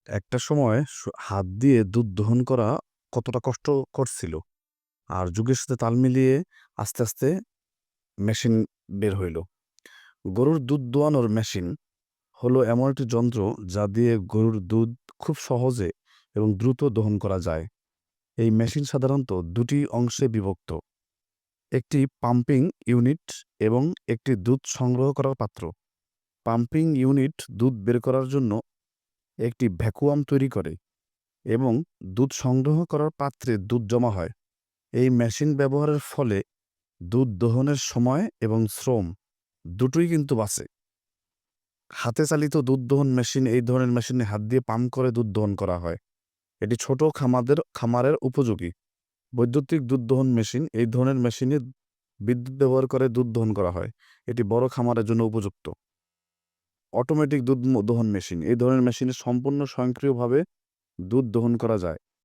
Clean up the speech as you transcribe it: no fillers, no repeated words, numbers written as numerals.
একটা সময় হাত দিয়ে দুধ দহন করা কতটা কষ্টকর ছিল। আর যুগের সাথে তাল মিলিয়ে আস্তে, আস্তে মেশিন বের হইল। গরুর দুধ দোয়ানোর মেশিন হলো এমন একটি যন্ত্র যা দিয়ে গরুর দুধ খুব সহজে এবং দ্রুত দহন করা যায়। এই মেশিন সাধারণত ২ টি অংশে বিভক্ত। একটি পাম্পিং ইউনিট এবং একটি দুধ সংগ্রহ করার পাত্র। পাম্পিং ইউনিট দুধ বের করার জন্য একটি ভ্যাকুয়াম তৈরি করে এবং দুধ সংগ্রহ করার পাত্রে দুধ জমা হয়। এই মেশিন ব্যবহারের ফলে দুধ দহনের সময় এবং শ্রম দুটোই কিন্তু বাঁচে। হাতে চালিত দুধ দহন মেশিন এই ধরনের মেশিনে হাত দিয়ে পাম্প করে দুধ দহন করা হয়। এটি ছোট খামারের উপযোগী। বৈদ্যুতিক দুধ দহন মেশিন এই ধরনের মেশিনে বিদ্যুৎ ব্যবহার করে দুধ দহন করা হয়। এটি বড় খামারের জন্য উপযুক্ত। অটোমেটিক দুধ দহন মেশিন এই ধরনের মেশিনে সম্পূর্ণ স্বয়ংক্রিয়ভাবে দুধ দহন করা যায়।